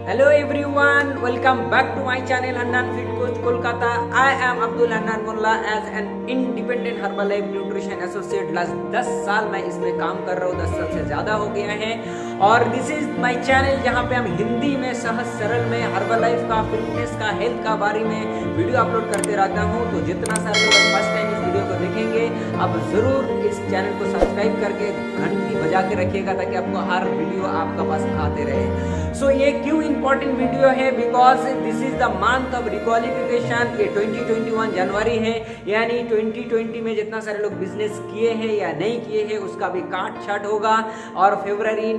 Hello everyone, welcome back to my channel Hannan Fit Coach Kolkata. I am Abdul Hannan Mullah as an independent Herbalife Nutrition Associate. Last 10 साल मैं इसमें काम कर रहा हूँ, 10 साल से ज़्यादा हो गया है और दिस इज माय चैनल जहाँ पे हम हिंदी में सहज सरल में हर्बलाइफ का, फिटनेस का, हेल्थ का बारे में वीडियो अपलोड करते रहता हूँ। तो जितना सारे लोग फर्स्ट टाइम इस वीडियो को देखेंगे आप ज़रूर इस चैनल को सब्सक्राइब करके घंटी बजा के रखिएगा ताकि आपको हर वीडियो आपका पास आते रहे। सो ये क्यों इम्पोर्टेंट वीडियो है? Because this is the month of requalification. ये 2021 जनवरी है, यानी 2020 में जितना सारे लोग बिजनेस किए हैं या नहीं किए हैं उसका भी काट छाट होगा और फरवरी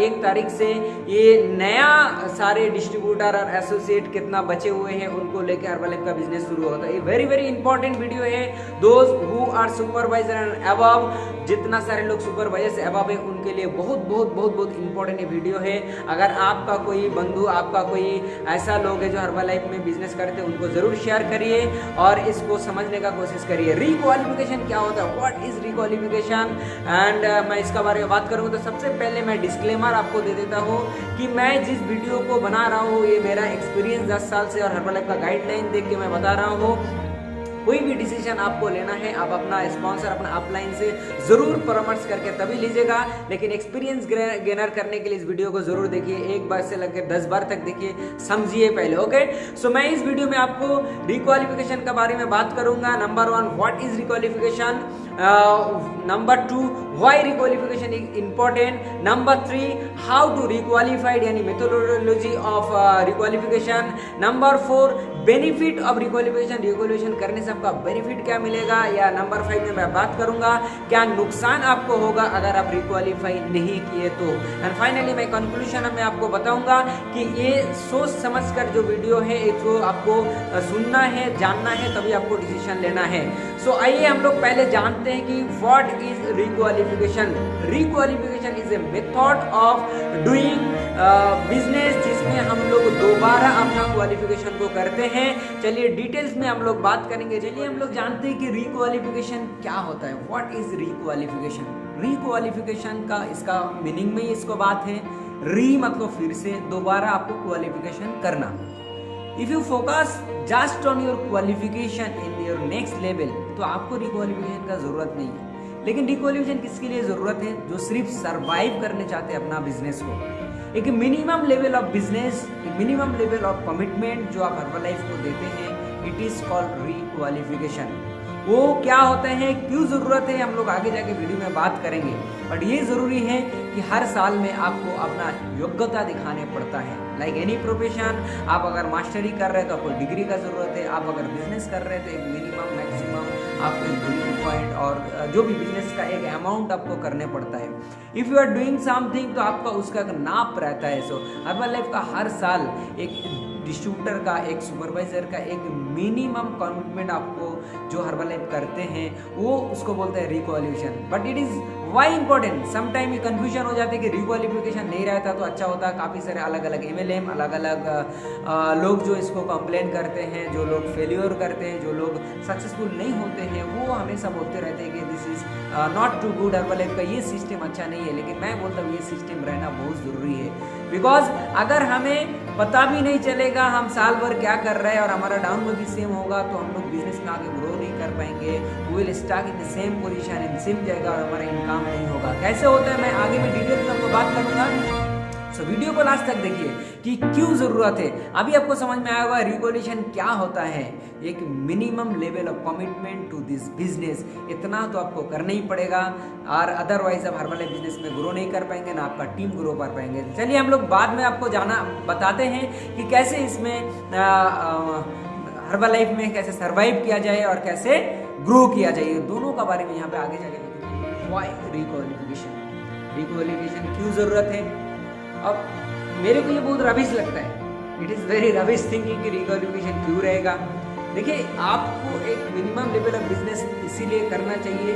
1 तारीख से ये नया सारे डिस्ट्रीब्यूटर और एसोसिएट कितना बचे हुए हैं उनको लेकर हर्बलाइफ का बिजनेस शुरू होता है। ये वेरी वेरी इंपॉर्टेंट वीडियो है। Those who are supervisor and above, जितना सारे लोग सुपरवाइजर से अबव है उनके लिए बहुत बहुत बहुत बहुत इंपॉर्टेंट ये वीडियो है। अगर आपका कोई बंधु, आपका कोई ऐसा लोग है जो हर्बलाइफ में बिजनेस करते हैं उनको जरूर शेयर करिए और इसको समझने का कोशिश करिए। रिक्वालिफिकेशन क्या होता है, व्हाट इज रिक्वालिफिकेशन, एंड मैं इसका बारे में बात करूँगा। तो सबसे पहले मैं डिस्क्लेमर आपको दे देता हूँ कि मैं जिस वीडियो को बना रहा हूँ ये मेरा एक्सपीरियंस 10 साल से और हर्बलाइफ का गाइडलाइन देख के मैं बता रहा हूँ। कोई भी डिसीजन आपको लेना है आप अपना स्पॉन्सर, अपना अपलाइन से जरूर परामर्श करके तभी लीजिएगा, लेकिन एक्सपीरियंस गेनर करने के लिए इस वीडियो को जरूर देखिए। 1 बार से लेकर 10 बार तक देखिए, समझिए पहले। ओके, सो मैं इस वीडियो में आपको रिक्वालिफिकेशन के बारे में बात करूंगा। Number 1, what is requalification. Number 2, why requalification is important. Number 3, how to requalified यानी methodology of requalification. Number 4, benefit of requalification, requalification करने से आपका बेनिफिट क्या मिलेगा। या नंबर 5 में मैं बात करूंगा क्या नुकसान आपको होगा अगर आप रिक्वालिफाई नहीं किए तो। एंड फाइनली मैं कंक्लूजन में आपको बताऊंगा कि ये सोच समझकर जो वीडियो है इसको आपको सुनना है, जानना है, तभी आपको डिसीजन लेना है। सो आइए हम लोग पहले जानते हैं कि what is requalification. Requalification is a method of doing business जिसमें हम लोग दोबारा अपना क्वालिफिकेशन को करते हैं। चलिए डिटेल्स में हम लोग बात करेंगे। चलिए हम लोग जानते हैं कि रिक्वालिफिकेशन क्या होता है। What is requalification. रिक्वालिफिकेशन का इसका मीनिंग में इसको बात है। री मतलब फिर से, दोबारा आपको क्वालिफिकेशन करना। If you focus just on your qualification in your next level तो आपको रिक्वालिफिकेशन का जरूरत नहीं है। लेकिन रिक्वालिफिकेशन किसके लिए जरूरत है? जो सिर्फ सरवाइव करने चाहते हैं अपना बिजनेस को। एक minimum level of business, minimum level of commitment जो आप हर्बलाइफ को देते हैं, इट इज कॉल्ड रिक्वालिफिकेशन। वो क्या होता है, क्यों जरूरत है, हम लोग आगे जाके वीडियो में बात करेंगे। बट ये जरूरी है कि हर साल में आपको अपना योग्यता दिखाने पड़ता है। लाइक एनी प्रोफेशन, आप अगर मास्टरी कर रहे हैं तो आपको डिग्री का जरूरत है। आप अगर बिजनेस कर रहे हैं तो एक मिनिमम मैक्सिमम आपको एक पॉइंट और जो भी बिजनेस का एक अमाउंट आपको करने पड़ता है। If you are doing something तो आपका उसका एक नाप रहता है। सो हर्बलाइफ का हर साल एक डिस्ट्रीब्यूटर का, एक सुपरवाइजर का एक मिनिमम कमिटमेंट आपको जो हर्बलाइफ करते हैं वो उसको बोलते हैं requalification. But it is why important. Sometime ये कंफ्यूजन हो जाती है कि रिक्वालिफिकेशन नहीं रहता तो अच्छा होता। काफ़ी सारे अलग अलग MLM, अलग अलग लोग जो इसको कंप्लेन करते हैं, जो लोग फेल्योर करते हैं, जो लोग सक्सेसफुल नहीं होते हैं, वो हमेशा बोलते रहते हैं कि this is not too good, Herbalife का ये सिस्टम अच्छा नहीं है। लेकिन मैं बोलता हूँ ये सिस्टम रहना बहुत ज़रूरी है। बिकॉज अगर हमें पता भी नहीं चलेगा हम साल भर क्या कर रहे हैं और हमारा डाउन भी सेम होगा तो हम लोग बिजनेस में आगे ग्रो नहीं कर पाएंगे। We will stuck in the same position, in same जगह और हमारा इनकम नहीं होगा। कैसे होता है मैं आगे में डिटेल में आपको बात करूंगा। सो वीडियो को लास्ट तक देखिए कि क्यों जरूरत है। अभी आपको समझ में आया होगा रिक्वालिफिकेशन क्या होता है। एक minimum level of commitment to this business, इतना तो आपको करना ही पड़ेगा और अदरवाइज आप हर्बलाइफ बिजनेस में ग्रो नहीं कर पाएंगे, ना आपका टीम ग्रो कर पाएंगे। चलिए हम लोग बाद में आपको बताते हैं कि कैसे इसमें हर्बलाइफ में कैसे सर्वाइव किया जाए और कैसे ग्रो किया जाए, दोनों का बारे में यहाँ पे आगे जाके। व्हाई रिक्वालिफिकेशन, रिक्वालिफिकेशन क्यों जरूरत है। अब मेरे को ये बहुत रबिश लगता है, it is very rubbish thinking कि रिक्वालिफिकेशन क्यों रहेगा। देखिए आपको एक मिनिमम लेवल ऑफ बिजनेस इसीलिए करना चाहिए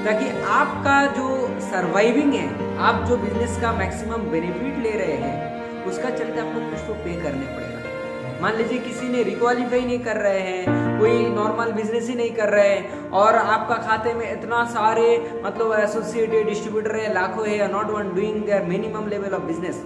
ताकि आपका जो सर्वाइविंग है, आप जो बिजनेस का मैक्सिमम बेनिफिट ले रहे हैं उसका चलते आपको कुछ तो पे करने पड़ेगा। मान लीजिए किसी ने रिक्वालिफाई नहीं कर रहे हैं, कोई नॉर्मल बिजनेस ही नहीं कर रहे हैं और आपका खाते में इतना सारे मतलब एसोसिएटेड डिस्ट्रीब्यूटर है, लाखों है, not one doing their minimum level of business.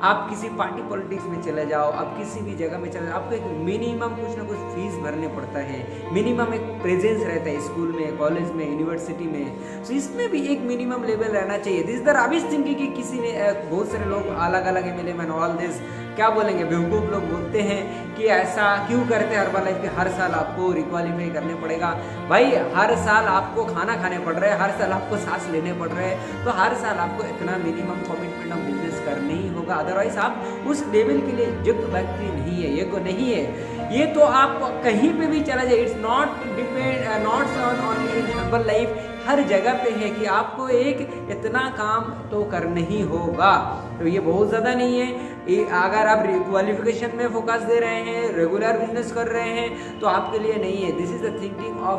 आप किसी पार्टी पॉलिटिक्स में चले जाओ, आप किसी भी जगह में चले जाओ, आपको एक मिनिमम कुछ ना कुछ फीस भरने पड़ता है, मिनिमम एक प्रेजेंस रहता है स्कूल में, कॉलेज में, यूनिवर्सिटी में। सो इसमें भी एक मिनिमम लेवल रहना चाहिए। दिस द रबिश थिंकिंग कि किसी ने बहुत सारे लोग अलग अलग MLA मैन ऑल दिस क्या बोलेंगे, बेवकूफ़ लोग बोलते हैं कि ऐसा क्यों करते हैं हर्बलाइफ के हर साल आपको रिक्वालीफाई करने पड़ेगा। भाई हर साल आपको खाना खाने पड़ रहा है, हर साल आपको सांस लेने पड़ रहे हैं, तो हर साल आपको इतना मिनिमम कमिटमेंट ऑफ बिजनेस करना ही होगा, अदरवाइज आप उस लेवल के लिए युक्त व्यक्ति नहीं है, ये नहीं है। ये तो आप कहीं पे भी चला जाए, it's not depend not only in Herbalife, हर जगह पे है कि आपको एक इतना काम तो करना ही होगा। तो ये बहुत ज़्यादा नहीं है। अगर आप क्वालिफिकेशन में फोकस दे रहे हैं, रेगुलर बिजनेस कर रहे हैं, तो आपके लिए नहीं है। This is the thinking of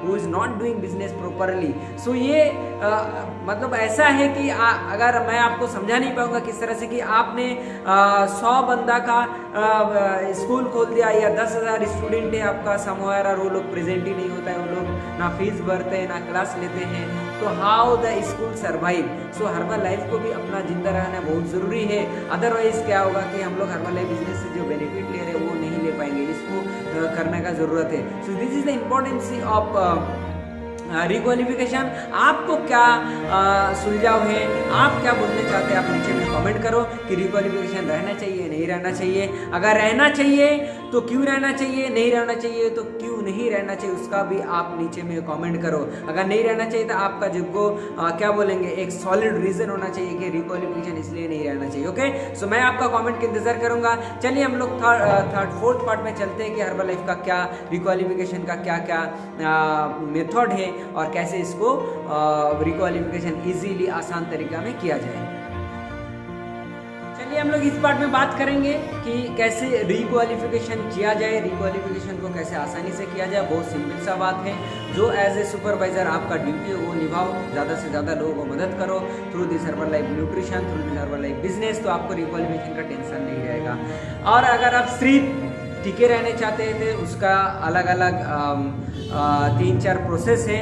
who is not doing business properly. So ये मतलब ऐसा है कि अगर मैं आपको समझा नहीं पाऊंगा किस तरह से कि आपने 100 बंदा का स्कूल खोल दिया या 10,000 स्टूडेंट है आपका समवेयर और वो लोग प्रेजेंट ही नहीं होता है, वो लोग ना फीस भरते हैं ना क्लास लेते हैं, तो how the school survive. So herbal life को भी अपना जिंदा रहना बहुत ज़रूरी है, अदरवाइज क्या होगा कि हम लोग हर्बल लाइफ बिजनेस से जो बेनिफिट ले रहे हैं वो नहीं ले पाएंगे, इसको करने का ज़रूरत है। So this is the importance of requalification. आपको क्या सुझाव है, आप क्या बोलना चाहते हैं, आप नीचे में कमेंट करो कि रिक्वालिफिकेशन रहना चाहिए नहीं रहना चाहिए। अगर रहना चाहिए तो क्यों रहना चाहिए, नहीं रहना चाहिए तो क्यों नहीं रहना चाहिए, उसका भी आप नीचे में कमेंट करो। अगर नहीं रहना चाहिए तो आपका जिनको क्या बोलेंगे एक सॉलिड रीजन होना चाहिए कि रिक्वालिफिकेशन इसलिए नहीं रहना चाहिए। ओके, सो मैं आपका कमेंट का इंतजार करूंगा। चलिए हम लोग थर्ड फोर्थ पार्ट में चलते हैं कि हर्बल लाइफ का क्या रिक्वालिफिकेशन का क्या क्या मेथड है और कैसे इसको रिक्वालिफिकेशन इजीली आसान तरीका में किया जाए। चलिए हम लोग इस पार्ट में बात करेंगे कि कैसे रिक्वालिफिकेशन किया जाए, रिक्वालिफिकेशन को कैसे आसानी से किया जाए। बहुत सिंपल सा बात है, जो एज ए सुपरवाइजर आपका ड्यूटी है वो निभाओ, ज़्यादा से ज़्यादा लोगों को मदद करो through this herbal life nutrition, through this herbal life business, तो आपको रिक्वालिफिकेशन का टेंशन नहीं रहेगा। और अगर आप सिर्फ टिके रहने चाहते थे, उसका अलग अलग 3-4 प्रोसेस है।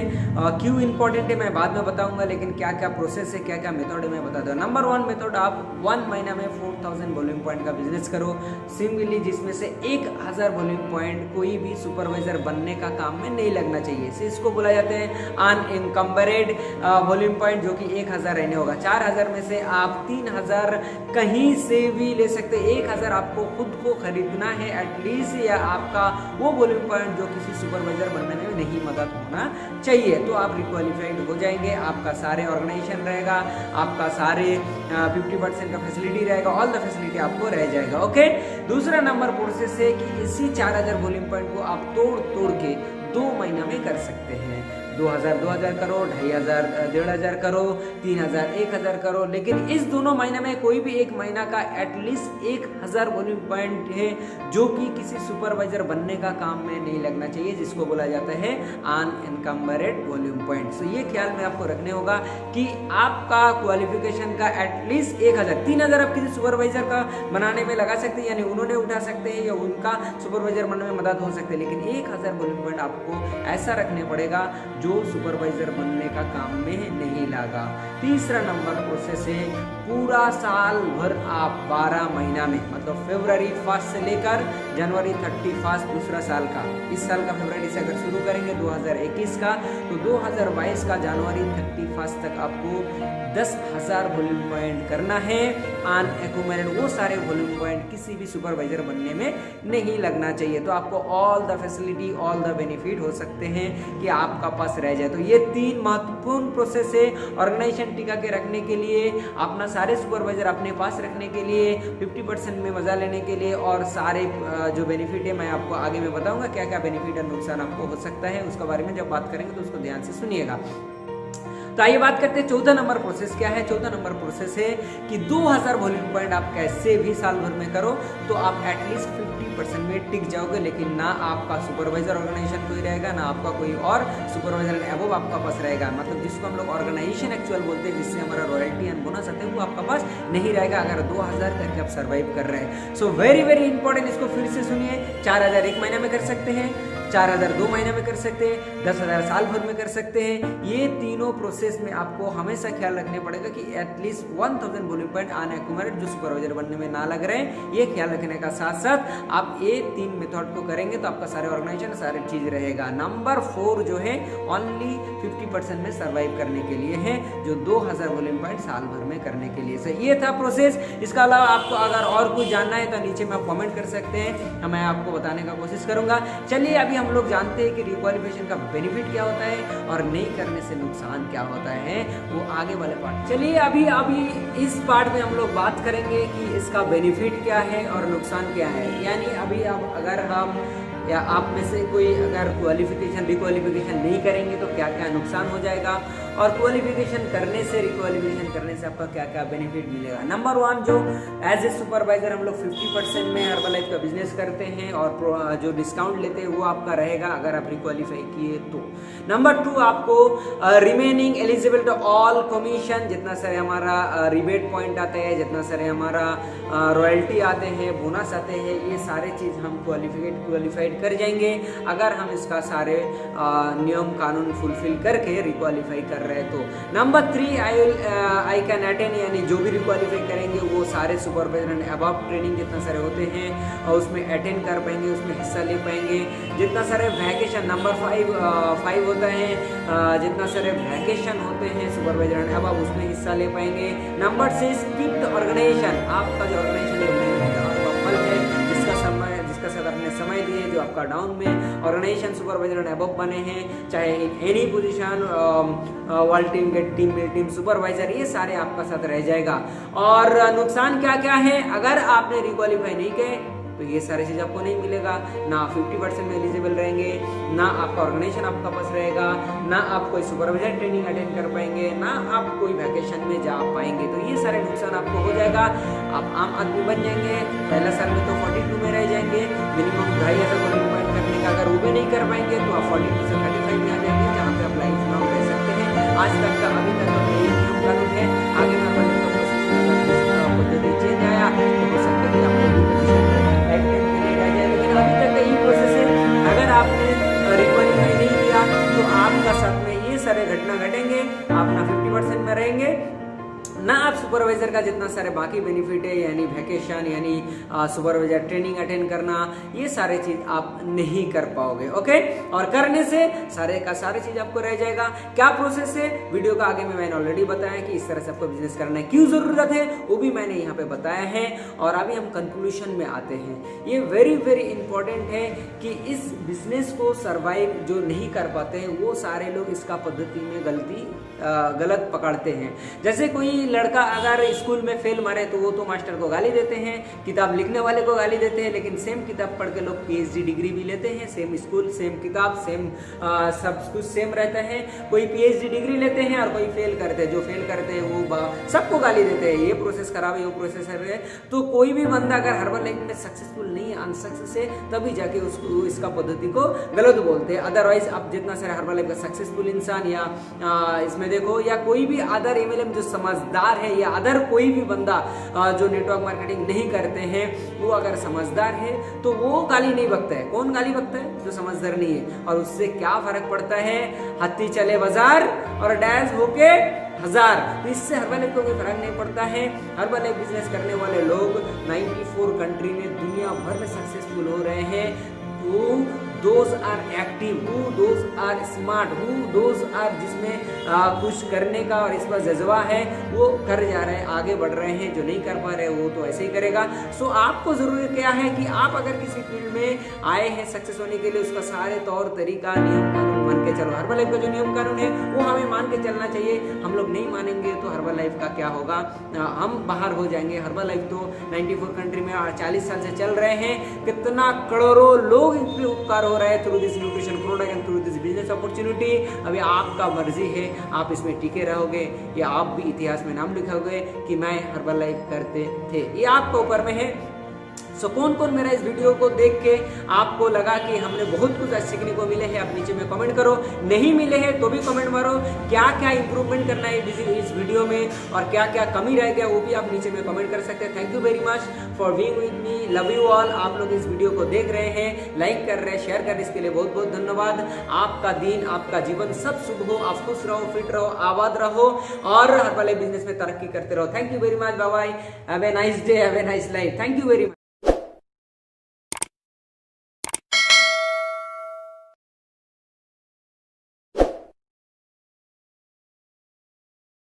क्यों इंपॉर्टेंट है मैं बाद में बताऊंगा, लेकिन क्या क्या प्रोसेस है, क्या क्या मेथड है मैं बता दूँ। नंबर 1 मेथड, आप 1 महीना में 4000 वॉल्यूम पॉइंट का बिजनेस करो सिंपली, जिसमें से 1000 वॉल्यूम पॉइंट कोई भी सुपरवाइजर बनने का काम में नहीं लगना चाहिए। इसे इसको बोला जाता है अनइनकम्बरेड वॉल्यूम पॉइंट, जो कि 1000 रहने होगा। 4000 में से आप 3000 कहीं से भी ले सकते हैं, 1000 आपको खुद को खरीदना है एटलीस्ट, या आपका वो वॉल्यूम पॉइंट जो किसी सुपरवाइजर बनने में नहीं मदद होना चाहिए, तो आप रिक्वालिफाइड हो जाएंगे। आपका सारे ऑर्गेनाइजेशन रहेगा, आपका सारे 50% का फैसिलिटी रहेगा, ऑल द फैसिलिटी आपको रह जाएगा। ओके, दूसरा नंबर प्रोसेस है कि इसी 4000 वॉल्यूम पॉइंट को आप तोड़ के 2 महीना में कर सकते हैं। 2000 करो, 2500 1500 करो, 3000 1000 करो, लेकिन इस दोनों महीने में कोई भी एक महीना का एटलीस्ट 1000 वॉल्यूम पॉइंट है जो कि किसी सुपरवाइजर बनने का काम में नहीं लगना चाहिए, जिसको बोला जाता है अनइनकम्बरेड वॉल्यूम पॉइंट। सो ये ख्याल में आपको रखने होगा कि आपका क्वालिफिकेशन का एटलीस्ट 1000, 3000 आप किसी सुपरवाइजर का बनाने में लगा सकते हैं, यानी उन्होंने उठा सकते हैं या उनका सुपरवाइजर बनने में मदद हो सकती है, लेकिन 1000 वॉल्यूम पॉइंट आपको ऐसा रखने पड़ेगा जो सुपरवाइजर बनने का काम में नहीं लगा। तीसरा नंबर प्रोसेस है, पूरा साल भर आप 12 महीना में, मतलब फरवरी 1 से लेकर जनवरी 31 दूसरा साल का, इस साल का फरवरी से अगर शुरू करेंगे 2021 का, तो 2022 का जनवरी 31 तक आपको 10,000 वॉल्यूम पॉइंट करना है अनएक्यूमुलेटेड। वो सारे वॉल्यूम पॉइंट किसी भी सुपरवाइजर बनने में नहीं लगना चाहिए, तो आपको all the facility, all the benefit हो सकते हैं कि आपका पास रह जाए। तो ये 3 महत्वपूर्ण प्रोसेस है ऑर्गेनाइजेशन टिका के रखने के लिए, अपना सारे सुपरवाइजर अपने पास रखने के लिए, 50% में मजा लेने के लिए, और सारे जो बेनिफिट है मैं आपको आगे में बताऊंगा क्या क्या बेनिफिट और नुकसान आपको हो सकता है, उसके बारे में जब बात करेंगे तो उसको ध्यान से सुनिएगा। तो आइए बात करते हैं चौथा नंबर प्रोसेस क्या है। चौथा नंबर प्रोसेस है कि 2000 वॉल्यूम पॉइंट आप कैसे भी साल भर में करो तो आप एटलीस्ट 50% में टिक जाओगे, लेकिन ना आपका सुपरवाइजर ऑर्गेनाइजेशन कोई रहेगा, ना आपका कोई और सुपरवाइजर एबव आपका पास रहेगा, मतलब जिसको हम लोग ऑर्गेनाइजेशन एक्चुअल बोलते हैं, जिससे हमारा रॉयल्टी एंड बोनस आते हैं, वो आपका पास नहीं रहेगा अगर 2000 करके आप सर्वाइव कर रहे हैं। सो वेरी वेरी इंपॉर्टेंट, इसको फिर से सुनिए। 4000 एक महीने में कर सकते हैं, 4,000 2 महीने में कर सकते हैं, 10,000 साल भर में कर सकते हैं। ये तीनों प्रोसेस में आपको हमेशा ख्याल रखने पड़ेगा कि एटलीस्ट 1000 वॉल्यूम पॉइंट अनएक्यूमुलेटेड जो सुपरवाइजर बनने में ना लग रहे हैं। ये ख्याल रखने का साथ साथ आप ये 3 मेथड को करेंगे तो आपका सारे ऑर्गेनाइजेशन सारी चीज रहेगा। नंबर 4 जो है ओनली 50% में सर्वाइव करने के लिए है, जो 2000 वॉल्यूम पॉइंट साल भर में करने के लिए। ये था प्रोसेस। इसका अलावा आपको अगर और कुछ जानना है तो नीचे में आप कमेंट कर सकते हैं, मैं आपको बताने का कोशिश करूंगा। चलिए अभी हम लोग जानते हैं कि रिक्वालिफिकेशन का बेनिफिट क्या होता है और नहीं करने से नुकसान क्या होता है, वो आगे वाले पार्ट। चलिए अभी इस पार्ट में हम लोग बात करेंगे कि इसका बेनिफिट क्या है और नुकसान क्या है। यानी अभी अब अगर हम या आप में से कोई अगर क्वालिफिकेशन रिक्वालिफिकेशन नहीं करेंगे तो क्या क्या नुकसान हो जाएगा, और क्वालिफिकेशन करने से रिक्वालिफिकेशन करने से आपका क्या क्या बेनिफिट मिलेगा। नंबर 1, जो एज ए सुपरवाइजर हम लोग 50% में हर्बलाइफ का बिजनेस करते हैं और जो डिस्काउंट लेते हैं वो आपका रहेगा अगर आप रिक्वालिफाई किए तो। नंबर 2, आपको remaining eligible to all commission, जितना सारे हमारा रिबेट पॉइंट आते हैं, जितना सारे हमारा रॉयल्टी आते हैं, बोनस आते हैं, ये सारे चीज़ हम क्वालिफाइड कर जाएंगे अगर हम इसका सारे नियम कानून फुलफिल करके रिक्वालिफाई कर रहे हैं तो। नंबर 3, आई कैन अटेंड, यानी जो भी रिक्वालिफाई करेंगे वो सारे सुपरवाइजर एंड अबव ट्रेनिंग जितना सारे होते हैं और उसमें अटेंड कर पाएंगे, उसमें हिस्सा ले पाएंगे। जितना सारे वैकेशन, नंबर 5 होता है, जितना सारे वैकेशन होते हैं सुपरवाइजर एंड अबव उसमें हिस्सा ले पाएंगे। नंबर 6, कीप द ऑर्गेनाइजेशन, आपका जो ऑर्गेनाइजेशन है आपका फल है, जिसका साथ अपने समय दिए, जो आपका डाउन में ऑर्गेनाइजेशन सुपरवाइजर एंड अबव बने हैं, चाहे in any position, world team, get team, mill team, supervisor, ये सारे आपका साथ रह जाएगा। और नुकसान क्या क्या है, अगर आपने रिक्वालिफाई नहीं किए तो ये सारी चीज़ आपको नहीं मिलेगा, ना 50% में एलिजिबल रहेंगे, ना आपका ऑर्गेनाइजेशन आपका पास रहेगा, ना आप कोई सुपरवाइजर ट्रेनिंग अटेंड कर पाएंगे, ना आप कोई वैकेशन में जा पाएंगे। तो ये सारे नुकसान आपको हो जाएगा। आप आम आदमी बन जाएंगे, पहला साल में तो 42 में रह जाएंगे, मिनिमम 2500 वॉल्यूम पॉइंट करने का अगर वो भी नहीं कर पाएंगे तो आप 42 से 35 में आ जाएंगे, जहाँ पे आप लाइफ लॉन्ग रह सकते हैं। आज तक का अभी तक का यही नियम कानून है। आगे मैं पद्धति चेंज आया तो हो सकता है आपको अभी तक का ये प्रोसेस है। अगर आपने रिक्वालिफाई नहीं किया तो आपका साथ में ये सारे घटना घटेंगे, आप ना 50% में रहेंगे, ना आप सुपरवाइजर का जितना सारे बाकी बेनिफिट है, यानी वैकेशन, यानी सुपरवाइजर ट्रेनिंग अटेंड करना, ये सारे चीज आप नहीं कर पाओगे। ओके, और करने से सारे का सारी चीज आपको रह जाएगा। क्या प्रोसेस है, वीडियो का आगे में मैंने ऑलरेडी बताया कि इस तरह से आपको बिजनेस करना है, क्यों जरूरत है वो भी मैंने यहाँ पे बताया है। और अभी हम कंक्लूजन में आते हैं। ये वेरी वेरी इंपॉर्टेंट है कि इस बिजनेस को सर्वाइव जो नहीं कर पाते हैं वो सारे लोग इसका पद्धति में गलत पकड़ते हैं। जैसे कोई लड़का अगर स्कूल में फेल मारे तो वो तो मास्टर को गाली देते हैं, किताब लिखने वाले को गाली देते हैं, लेकिन सेम किताब पढ़ के लोग PhD डिग्री भी लेते हैं। सेम स्कूल, सेम किताब, सेम सब कुछ सेम रहता है। कोई PhD डिग्री लेते हैं और कोई फेल करते हैं, जो फेल करते हैं वो सबको गाली देते हैं, ये प्रोसेस खराब है, वो प्रोसेस है। तो कोई भी बंदा अगर हर्बल लाइफ में सक्सेसफुल नहीं है, अनसक्सेस है, तभी जाके उसको इसका पद्धति को गलत बोलते हैं। अदरवाइज आप जितना सारे हर्बल लाइफ का सक्सेसफुल इंसान या इसमें देखो, या कोई भी अदर MLM जो समझदार है, या अदर कोई भी बंदा जो नेटवर्क मार्केटिंग नहीं करते हैं, वो अगर समझदार है तो वो गाली नहीं बकता है। कौन गाली बकता है? जो समझदार नहीं है। और उससे क्या फर्क पड़ता है, हत्ती चले बाजार और डैश होके 1000, तो इससे हर्बल लाइफ को कोई फर्क नहीं पड़ता है। हर्बल लाइफ बिजनेस करने वाले लोग 94 कंट्री में दुनिया भर में सक्सेसफुल हो रहे हैं। तो those are active, who those are smart, who those are जिसमें कुछ करने का और इस पर जज्बा है, वो कर जा रहे हैं, आगे बढ़ रहे हैं। जो नहीं कर पा रहे वो तो ऐसे ही करेगा। सो आपको जरूरी क्या है कि आप अगर किसी फील्ड में आए हैं सक्सेस होने के लिए, उसका सारे तौर तरीका, नियम कानून मान के चलो। हर्बल लाइफ का जो नियम कानून है वो हमें मान के चलना चाहिए। हम लोग नहीं मानेंगे तो हर्बल लाइफ का क्या होगा, हम बाहर हो जाएंगे। हर्बल लाइफ तो 94 कंट्री में 40 साल से चल रहे हैं। कितना करोड़ों लोग इन पे उपकार हो रहा है through this nutrition product and through this business opportunity. अभी आपका मर्जी है, आप इसमें टिके रहोगे या आप भी इतिहास में नाम लिखोगे कि मैं हर्बल लाइफ करते थे, ये आपके ऊपर में है। सो कौन कौन मेरा इस वीडियो को देख के आपको लगा कि हमने बहुत कुछ सीखने को मिले हैं, आप नीचे में कमेंट करो। नहीं मिले हैं तो भी कमेंट मारो, क्या क्या इंप्रूवमेंट करना है इस वीडियो में और क्या क्या कमी रह गया वो भी आप नीचे में कमेंट कर सकते हैं। Thank you very much for being with me, love you all. आप लोग इस वीडियो को देख रहे हैं, लाइक कर रहे हैं, शेयर कर रहे हैं, इसके लिए बहुत बहुत धन्यवाद। आपका दिन, आपका जीवन सब शुभ हो, आप खुश रहो, फिट रहो, आबाद रहो और हर वाले बिजनेस में तरक्की करते रहो। Thank you very much, bye bye, have a nice day, have a nice life. Thank you very much.